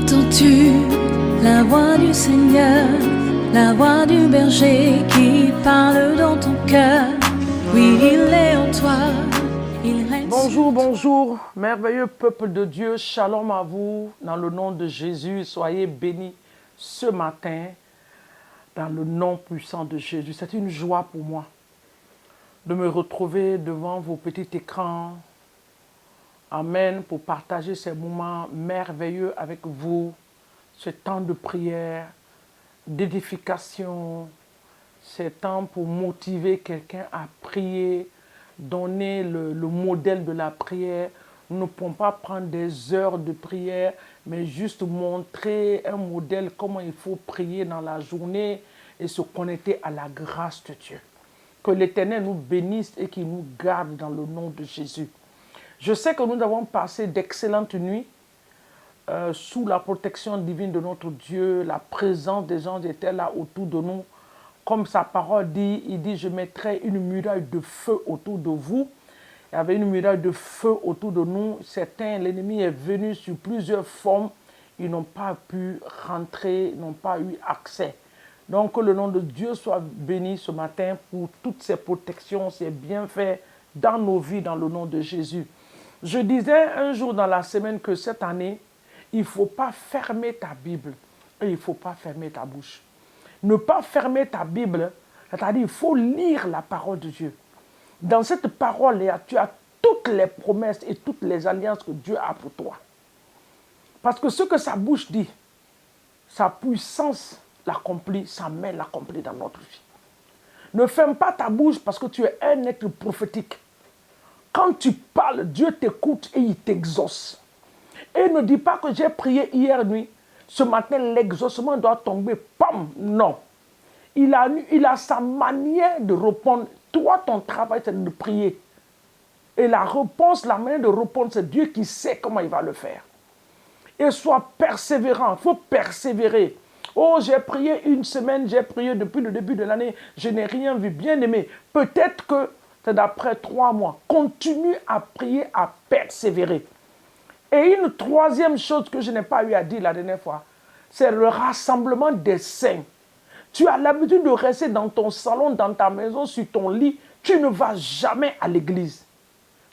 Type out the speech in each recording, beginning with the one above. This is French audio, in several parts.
Entends-tu la voix du Seigneur, la voix du berger qui parle dans ton cœur? Oui, il est en toi, il règne. Bonjour, bonjour, merveilleux peuple de Dieu, shalom à vous, dans le nom de Jésus, soyez bénis ce matin, dans le nom puissant de Jésus. C'est une joie pour moi de me retrouver devant vos petits écrans, amen, pour partager ces moments merveilleux avec vous, ce temps de prière, d'édification, ce temps pour motiver quelqu'un à prier, donner le modèle de la prière. Nous ne pouvons pas prendre des heures de prière, mais juste montrer un modèle, comment il faut prier dans la journée et se connecter à la grâce de Dieu. Que l'Éternel nous bénisse et qu'il nous garde dans le nom de Jésus. Je sais que nous avons passé d'excellentes nuits sous la protection divine de notre Dieu. La présence des anges était là autour de nous. Comme sa parole dit, il dit, je mettrai une muraille de feu autour de vous. Il y avait une muraille de feu autour de nous. Certains, l'ennemi est venu sur plusieurs formes. Ils n'ont pas pu rentrer, n'ont pas eu accès. Donc, que le nom de Dieu soit béni ce matin pour toutes ces protections, ces bienfaits dans nos vies, dans le nom de Jésus. Je disais un jour dans la semaine que cette année, il ne faut pas fermer ta Bible et il ne faut pas fermer ta bouche. Ne pas fermer ta Bible, c'est-à-dire il faut lire la parole de Dieu. Dans cette parole, tu as toutes les promesses et toutes les alliances que Dieu a pour toi. Parce que ce que sa bouche dit, sa puissance l'accomplit, sa main l'accomplit dans notre vie. Ne ferme pas ta bouche parce que tu es un être prophétique. Quand tu parles, Dieu t'écoute et il t'exauce. Et ne dis pas que j'ai prié hier nuit, ce matin l'exaucement doit tomber, pam, non. Il a sa manière de répondre. Toi, ton travail, c'est de prier. Et la réponse, la manière de répondre, c'est Dieu qui sait comment il va le faire. Et sois persévérant, il faut persévérer. Oh, j'ai prié une semaine, j'ai prié depuis le début de l'année, je n'ai rien vu, bien aimé. Peut-être que c'est d'après 3 mois. Continue à prier, à persévérer. Et une troisième chose que je n'ai pas eu à dire la dernière fois, c'est le rassemblement des saints. Tu as l'habitude de rester dans ton salon, dans ta maison, sur ton lit. Tu ne vas jamais à l'église.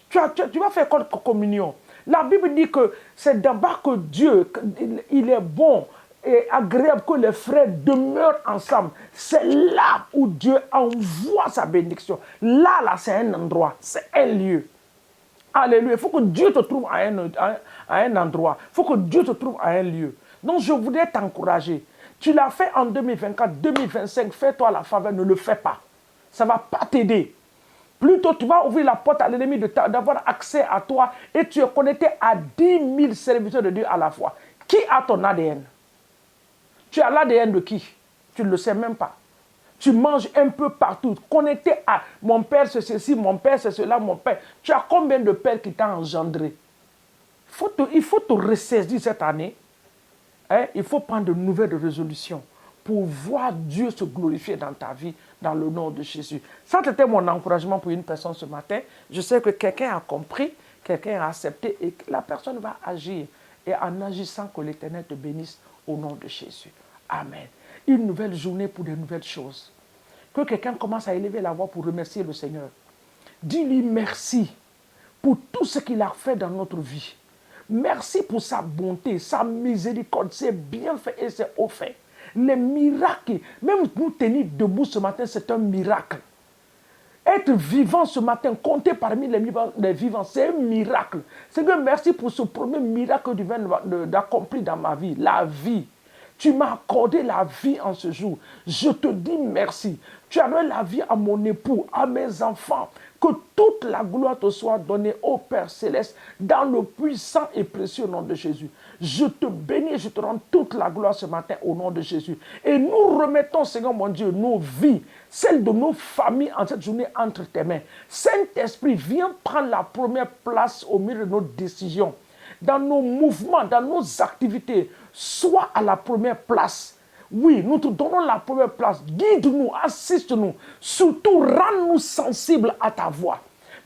Tu vas faire quoi communion? La Bible dit que c'est d'abord que Dieu, il est bon et agréable que les frères demeurent ensemble. C'est là où Dieu envoie sa bénédiction. Là, c'est un endroit, c'est un lieu. Alléluia. Il faut que Dieu te trouve à un endroit. Il faut que Dieu te trouve à un lieu. Donc, je voudrais t'encourager. Tu l'as fait en 2024, 2025, fais-toi la faveur, ne le fais pas. Ça ne va pas t'aider. Plutôt, tu vas ouvrir la porte à l'ennemi d'avoir accès à toi et tu es connecté à 10 000 serviteurs de Dieu à la fois. Qui a ton ADN? Tu as l'ADN de qui? Tu ne le sais même pas. Tu manges un peu partout, connecté à mon père c'est ceci, mon père c'est cela, mon père. Tu as combien de pères qui t'ont engendré? Il faut te ressaisir cette année. Il faut prendre de nouvelles résolutions pour voir Dieu se glorifier dans ta vie, dans le nom de Jésus. Ça, c'était mon encouragement pour une personne ce matin. Je sais que quelqu'un a compris, quelqu'un a accepté et que la personne va agir. Et en agissant, que l'Éternel te bénisse au nom de Jésus. Amen. Une nouvelle journée pour de nouvelles choses. Que quelqu'un commence à élever la voix pour remercier le Seigneur. Dis-lui merci pour tout ce qu'il a fait dans notre vie. Merci pour sa bonté, sa miséricorde, ses bienfaits et ses hauts faits. Les miracles, même nous tenir debout ce matin, c'est un miracle. Être vivant ce matin, compter parmi les vivants, c'est un miracle. Seigneur, merci pour ce premier miracle divin d'accomplir dans ma vie, la vie. Tu m'as accordé la vie en ce jour. Je te dis merci. Tu as donné la vie à mon époux, à mes enfants. Que toute la gloire te soit donnée au Père Céleste dans le puissant et précieux nom de Jésus. Je te bénis, je te rends toute la gloire ce matin au nom de Jésus. Et nous remettons, Seigneur mon Dieu, nos vies, celles de nos familles en cette journée entre tes mains. Saint-Esprit, viens prendre la première place au milieu de nos décisions. Dans nos mouvements, dans nos activités, sois à la première place. Oui, nous te donnons la première place. Guide-nous, assiste-nous. Surtout, rends-nous sensibles à ta voix.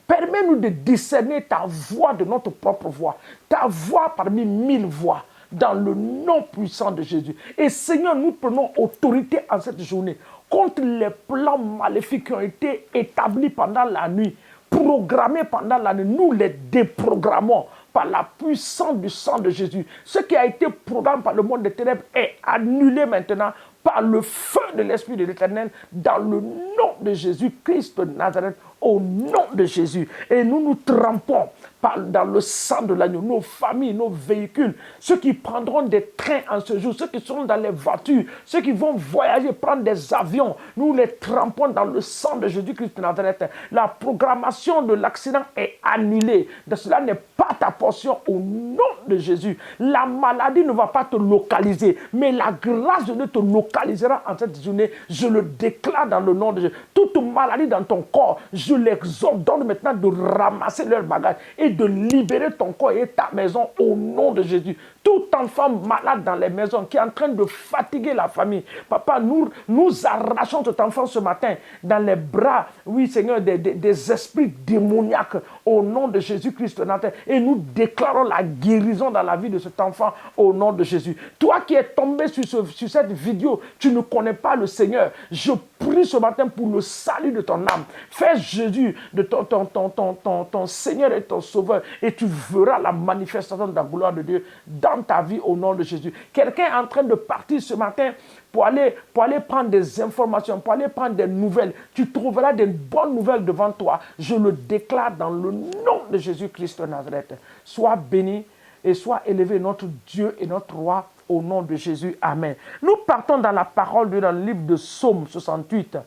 Permets-nous de discerner ta voix de notre propre voix. Ta voix parmi 1000 voix. dans le nom puissant de Jésus. Et Seigneur, nous prenons autorité en cette journée contre les plans maléfiques qui ont été établis pendant la nuit, programmés pendant la nuit. Nous les déprogrammons par la puissance du sang de Jésus. Ce qui a été programmé par le monde des ténèbres est annulé maintenant par le feu de l'Esprit de l'Éternel dans le nom de Jésus-Christ de Nazareth, au nom de Jésus. Et nous nous trempons dans le sang de l'agneau, nos familles, nos véhicules, ceux qui prendront des trains en ce jour, ceux qui seront dans les voitures, ceux qui vont voyager, prendre des avions, nous les trempons dans le sang de Jésus-Christ de Nazareth. La programmation de l'accident est annulée. Cela n'est pas ta portion au nom de Jésus. La maladie ne va pas te localiser, mais la grâce de Dieu te localisera en cette journée. Je le déclare dans le nom de Jésus. Toute maladie dans ton corps, je l'exordonne maintenant de ramasser leurs bagages et de libérer ton corps et ta maison au nom de Jésus. Tout enfant malade dans les maisons qui est en train de fatiguer la famille, papa, nous arrachons cet enfant ce matin dans les bras, oui Seigneur, des esprits démoniaques au nom de Jésus-Christ de Nazareth, et nous déclarons la guérison dans la vie de cet enfant au nom de Jésus. Toi qui es tombé sur cette vidéo, tu ne connais pas le Seigneur, je prie ce matin pour le salut de ton âme. Fais Jésus de ton Seigneur et ton Sauveur, et tu verras la manifestation de la gloire de Dieu dans ta vie au nom de Jésus. Quelqu'un est en train de partir ce matin pour aller prendre des informations, pour aller prendre des nouvelles. Tu trouveras des bonnes nouvelles devant toi. Je le déclare dans le nom de Jésus-Christ de Nazareth. Sois béni et sois élevé notre Dieu et notre Roi au nom de Jésus. Amen. Nous partons dans la parole de Dieu dans le livre de Psaume 68.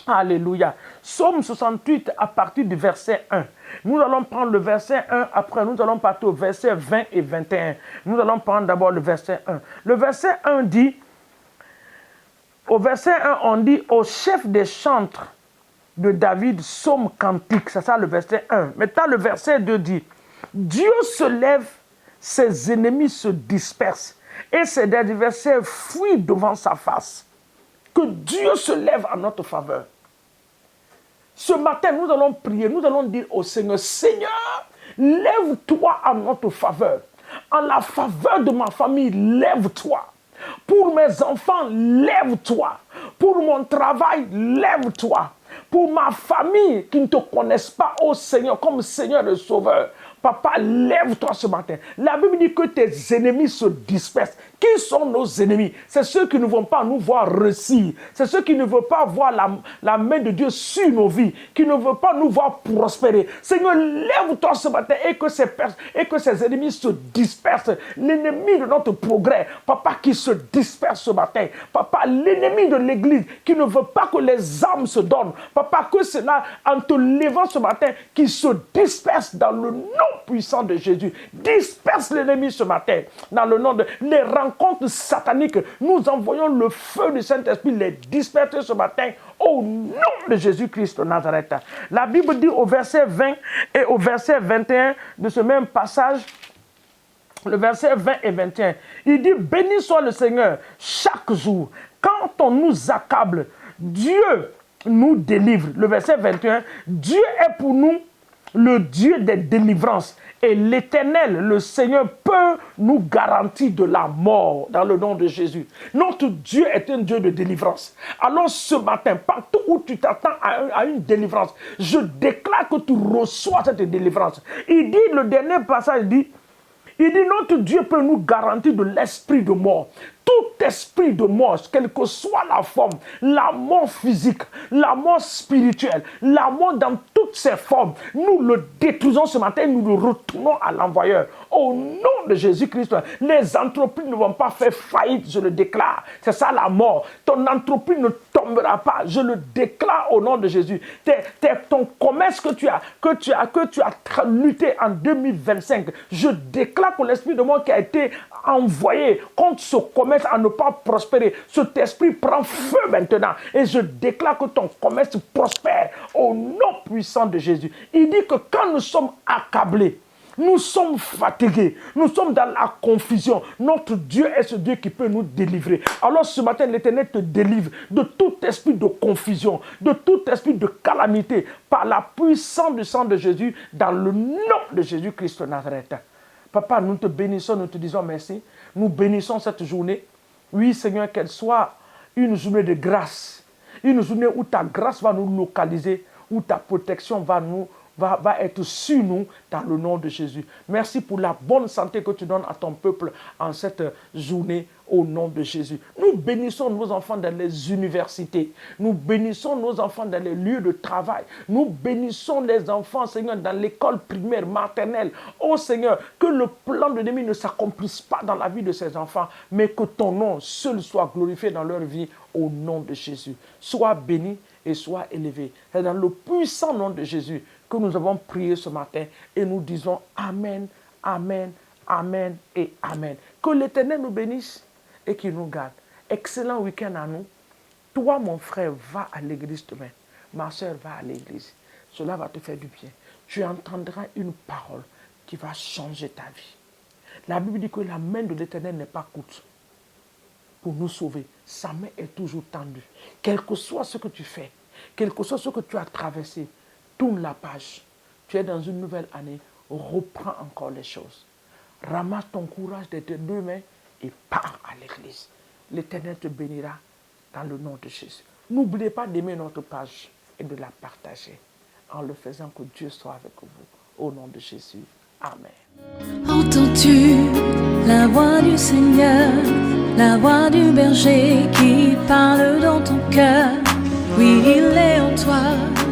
Alléluia. Psaume 68 à partir du verset 1. Nous allons prendre le verset 1, après nous allons partir au verset 20 et 21. Nous allons prendre d'abord le verset 1. Le verset 1 dit, au verset 1 on dit, au chef des chantres de David, psaume cantique. C'est ça le verset 1. Maintenant le verset 2 dit, Dieu se lève, ses ennemis se dispersent et ses adversaires fuient devant sa face. Que Dieu se lève en notre faveur. Ce matin, nous allons prier, nous allons dire au Seigneur, Seigneur, lève-toi en notre faveur. En la faveur de ma famille, lève-toi. Pour mes enfants, lève-toi. Pour mon travail, lève-toi. Pour ma famille qui ne te connaissent pas, ô Seigneur, comme Seigneur et Sauveur, papa, lève-toi ce matin. La Bible dit que tes ennemis se dispersent. Qui sont nos ennemis? C'est ceux qui ne vont pas nous voir réussir. C'est ceux qui ne veulent pas voir la main de Dieu sur nos vies. Qui ne veulent pas nous voir prospérer. Seigneur, lève-toi ce matin et que ces ennemis se dispersent. L'ennemi de notre progrès, papa, qui se disperse ce matin. Papa, l'ennemi de l'église qui ne veut pas que les âmes se donnent. Papa, que cela, en te levant ce matin, qui se disperse dans le nom puissant de Jésus. Disperse l'ennemi ce matin. Dans le nom de les rencontres sataniques, nous envoyons le feu du Saint-Esprit les disperser ce matin au nom de Jésus-Christ de Nazareth. La Bible dit au verset 20 et au verset 21 de ce même passage, le verset 20 et 21, il dit, béni soit le Seigneur chaque jour. Quand on nous accable, Dieu nous délivre. Le verset 21, Dieu est pour nous le Dieu des délivrances. Et l'Éternel, le Seigneur, peut nous garantir de la mort dans le nom de Jésus. Notre Dieu est un Dieu de délivrance. Alors ce matin, partout où tu t'attends à une délivrance, je déclare que tu reçois cette délivrance. Il dit, le dernier passage, il dit, notre Dieu peut nous garantir de l'esprit de mort. Tout esprit de mort, quelle que soit la forme, la mort physique, la mort spirituelle, la mort dans toutes ses formes, nous le détruisons ce matin, nous le retournons à l'envoyeur. Au nom de Jésus-Christ, les entreprises ne vont pas faire faillite, je le déclare. C'est ça la mort. Ton entreprise ne tombera pas, je le déclare au nom de Jésus. Ton commerce que tu as lutté en 2025, je déclare que l'esprit de mort qui a été envoyé contre ce commerce à ne pas prospérer, cet esprit prend feu maintenant et je déclare que ton commerce prospère au nom puissant de Jésus. Il dit que quand nous sommes accablés, nous sommes fatigués, nous sommes dans la confusion, notre Dieu est ce Dieu qui peut nous délivrer. Alors ce matin, l'Éternel te délivre de tout esprit de confusion, de tout esprit de calamité, par la puissance du sang de Jésus, dans le nom de Jésus-Christ de Nazareth. Papa, nous te bénissons, nous te disons merci. Nous bénissons cette journée. Oui, Seigneur, qu'elle soit une journée de grâce. Une journée où ta grâce va nous localiser, où ta protection va être sur nous dans le nom de Jésus. Merci pour la bonne santé que tu donnes à ton peuple en cette journée au nom de Jésus. Nous bénissons nos enfants dans les universités. Nous bénissons nos enfants dans les lieux de travail. Nous bénissons les enfants, Seigneur, dans l'école primaire, maternelle. Oh Seigneur, que le plan de l'ennemi ne s'accomplisse pas dans la vie de ces enfants, mais que ton nom seul soit glorifié dans leur vie au nom de Jésus. Sois béni et sois élevé. C'est dans le puissant nom de Jésus que nous avons prié ce matin et nous disons Amen, Amen, Amen et Amen. Que l'Éternel nous bénisse et qu'il nous garde. Excellent week-end à nous. Toi, mon frère, va à l'église demain. Ma soeur va à l'église. Cela va te faire du bien. Tu entendras une parole qui va changer ta vie. La Bible dit que la main de l'Éternel n'est pas courte pour nous sauver. Sa main est toujours tendue. Quel que soit ce que tu fais, quel que soit ce que tu as traversé, tourne la page. Tu es dans une nouvelle année. Reprends encore les choses. Ramasse ton courage de tes deux mains et pars à l'église. L'Éternel te bénira dans le nom de Jésus. N'oubliez pas d'aimer notre page et de la partager. En le faisant, que Dieu soit avec vous. Au nom de Jésus. Amen. Entends-tu la voix du Seigneur, la voix du berger qui parle dans ton cœur? Oui, il est en toi.